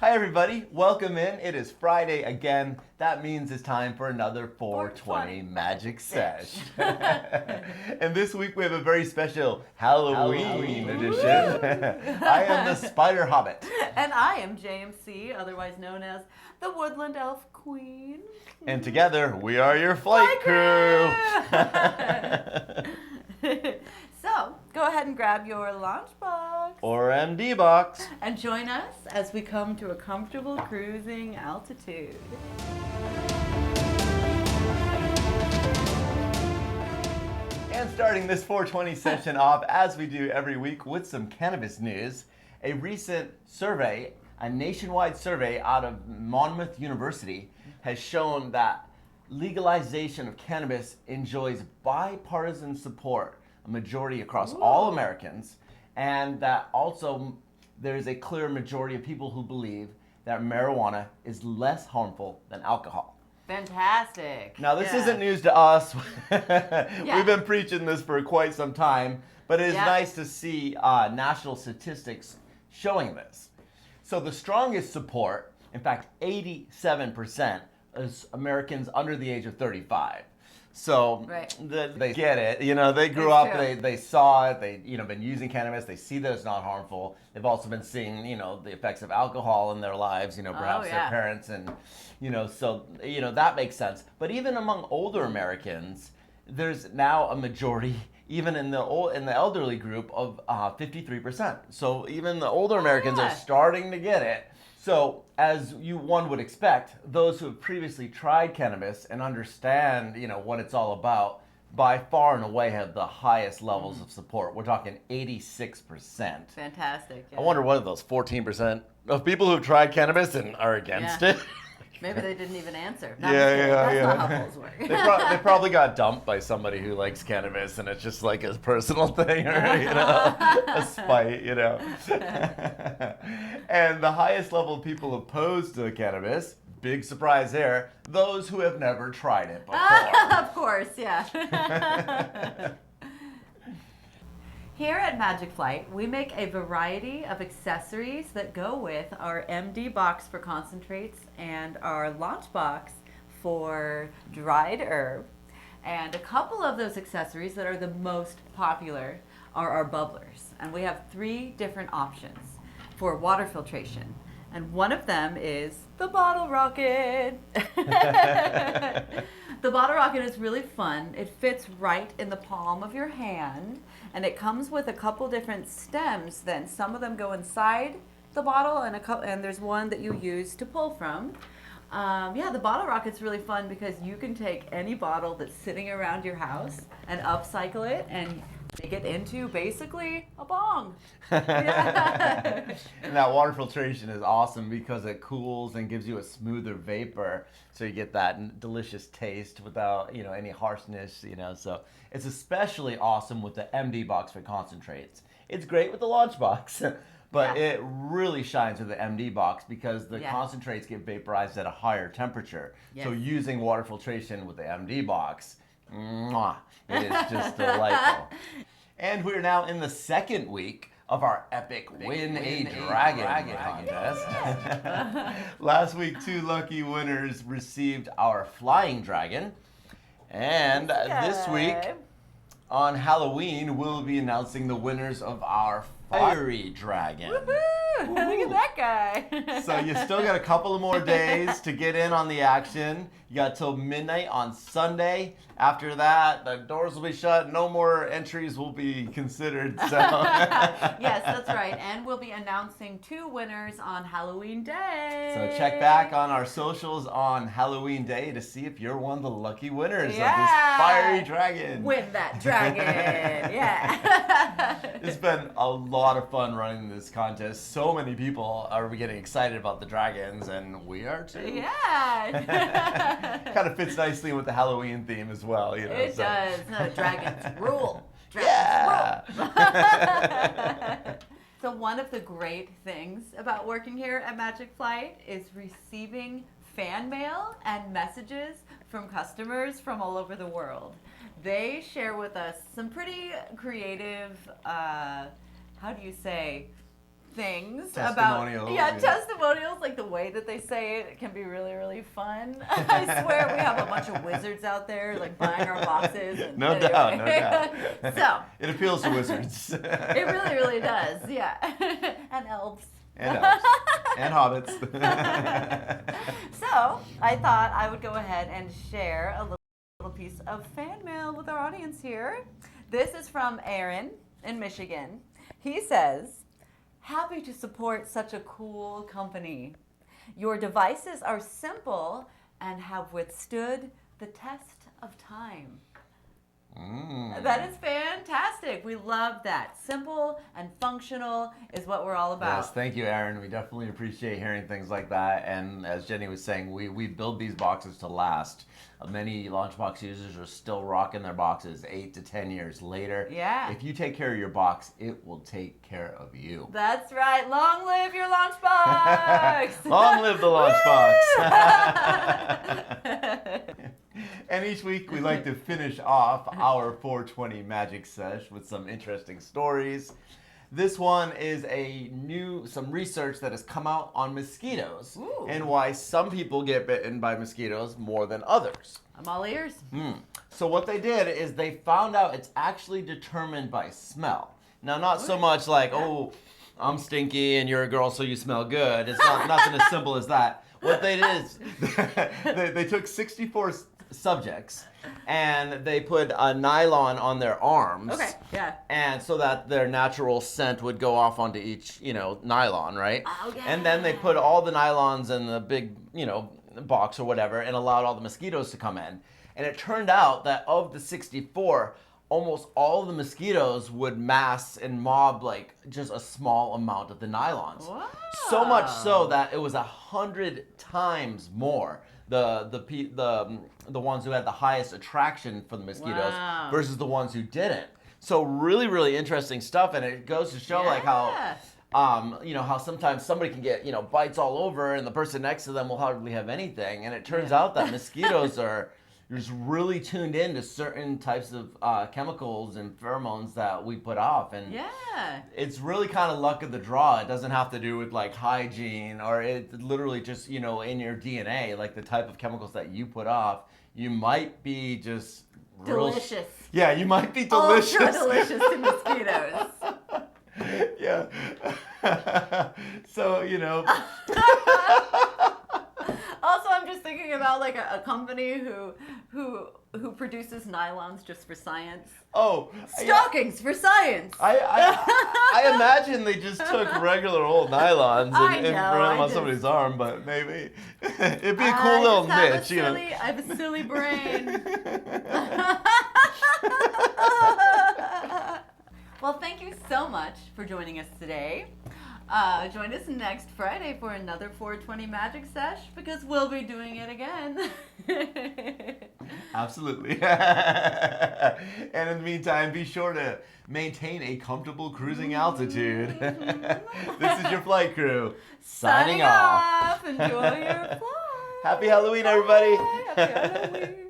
Hi everybody, welcome in. It is Friday again. That means it's time for another 420 Magic Sesh. And this week we have a very special Halloween edition. I am the Spider Hobbit. And I am JMC, otherwise known as the Woodland Elf Queen. And together we are your flight crew. So, go ahead and grab your launch box. Or MD box. And join us as we come to a comfortable cruising altitude. And starting this 420 session off, as we do every week, with some cannabis news. A recent survey, a nationwide survey out of Monmouth University, has shown that legalization of cannabis enjoys bipartisan support, a majority across all Americans, and that also there's a clear majority of people who believe that marijuana is less harmful than alcohol. Fantastic. Now, this isn't news to us. We've been preaching this for quite some time, but it is nice to see national statistics showing this. So the strongest support, in fact, 87%, is Americans under the age of 35. So they get it. You know, they grew up, they saw it, they, been using cannabis, they see that it's not harmful. They've also been seeing, the effects of alcohol in their lives, perhaps their parents, and, so, that makes sense. But even among older Americans, there's now a majority, even in the elderly group, of 53%. So even the older Americans are starting to get it. So, as one would expect, those who have previously tried cannabis and understand, what it's all about, by far and away have the highest levels of support. We're talking 86%. Fantastic. Yeah. I wonder what are those 14% of people who've tried cannabis and are against it? Maybe they didn't even answer. That's not how polls work. They probably got dumped by somebody who likes cannabis, and it's just like a personal thing, or a spite, And the highest level of people opposed to cannabis, big surprise there, those who have never tried it before. Of course, yeah. Here at Magic Flight, we make a variety of accessories that go with our MD box for concentrates and our launch box for dried herb. And a couple of those accessories that are the most popular are our bubblers. And we have 3 different options for water filtration. And one of them is the bottle rocket. The bottle rocket is really fun. It fits right in the palm of your hand, and it comes with a couple different stems. Then some of them go inside the bottle, and there's one that you use to pull from. The bottle rocket's really fun because you can take any bottle that's sitting around your house and upcycle it and make it into basically a bong. And that water filtration is awesome because it cools and gives you a smoother vapor, so you get that delicious taste without any harshness. So it's especially awesome with the MD box for concentrates. It's great with the launch box. But it really shines with the MD box because the concentrates get vaporized at a higher temperature. So using water filtration with the MD box, it is just delightful. And we're now in the second week of our epic Win a Dragon contest. Last week, 2 lucky winners received our flying dragon. And this week, on Halloween, we'll be announcing the winners of our fiery dragon. Woohoo! Look at that guy. So you still got a couple of more days to get in on the action. You got till midnight on Sunday. After that, the doors will be shut. No more entries will be considered. So. Yes, that's right. And we'll be announcing 2 winners on Halloween Day. So check back on our socials on Halloween Day to see if you're one of the lucky winners of this fiery dragon. Win that dragon. It's been a lot of fun running this contest. So many people are getting excited about the dragons, and we are too. Yeah. Kind of fits nicely with the Halloween theme as well. It does. No, dragons rule. Dragons rule. So one of the great things about working here at Magic Flight is receiving fan mail and messages from customers from all over the world. They share with us some pretty creative, things Testimonials, about testimonials, like the way that they say it can be really, really fun. I swear we have a bunch of wizards out there like buying our boxes. And No doubt. So it appeals to wizards. it really, really does. Yeah, and elves. And elves. And hobbits. So I thought I would go ahead and share a little piece of fan mail with our audience here. This is from Aaron in Michigan. He says, happy to support such a cool company. Your devices are simple and have withstood the test of time. That is fantastic. We love that. Simple and functional is what we're all about. Yes, thank you, Aaron. We definitely appreciate hearing things like that. And as Jenny was saying, we build these boxes to last. Many Launchbox users are still rocking their boxes 8 to 10 years later. Yeah. If you take care of your box, it will take care of you. That's right. Long live your Launchbox! Long live the Launchbox! And each week we like to finish off our 420 Magic Sesh with some interesting stories. This one is some research that has come out on mosquitoes. Ooh. And why some people get bitten by mosquitoes more than others. I'm all ears. So what they did is they found out it's actually determined by smell. Now, not so much like, oh, I'm stinky and you're a girl so you smell good. It's nothing as simple as that. What they did is they took 64 subjects and they put a nylon on their arms. Okay, yeah. And so that their natural scent would go off onto each, nylon, right? Okay. And then they put all the nylons in the big, box or whatever and allowed all the mosquitoes to come in. And it turned out that of the 64, almost all of the mosquitoes would mass and mob like just a small amount of the nylons. Wow. So much so that it was 100 times more the ones who had the highest attraction for the mosquitoes versus the ones who didn't. So really, really interesting stuff, and it goes to show like how how sometimes somebody can get bites all over, and the person next to them will hardly have anything. And it turns out that mosquitoes are just really tuned in to certain types of chemicals and pheromones that we put off. And it's really kind of luck of the draw. It doesn't have to do with like hygiene, or it literally just, in your DNA, like the type of chemicals that you put off, you might be just delicious. Yeah, you might be delicious. Ultra delicious to mosquitoes. Yeah. So, Also, I'm just thinking about like a company who produces nylons just for science. Oh, stockings for science. I imagine they just took regular old nylons and put them on somebody's arm, but maybe it'd be a cool little niche. I have a silly brain. Well, thank you so much for joining us today. Join us next Friday for another 420 Magic Sesh, because we'll be doing it again. Absolutely. And in the meantime, be sure to maintain a comfortable cruising altitude. This is your flight crew signing off. Enjoy your flight. Happy Halloween, everybody. Happy Halloween.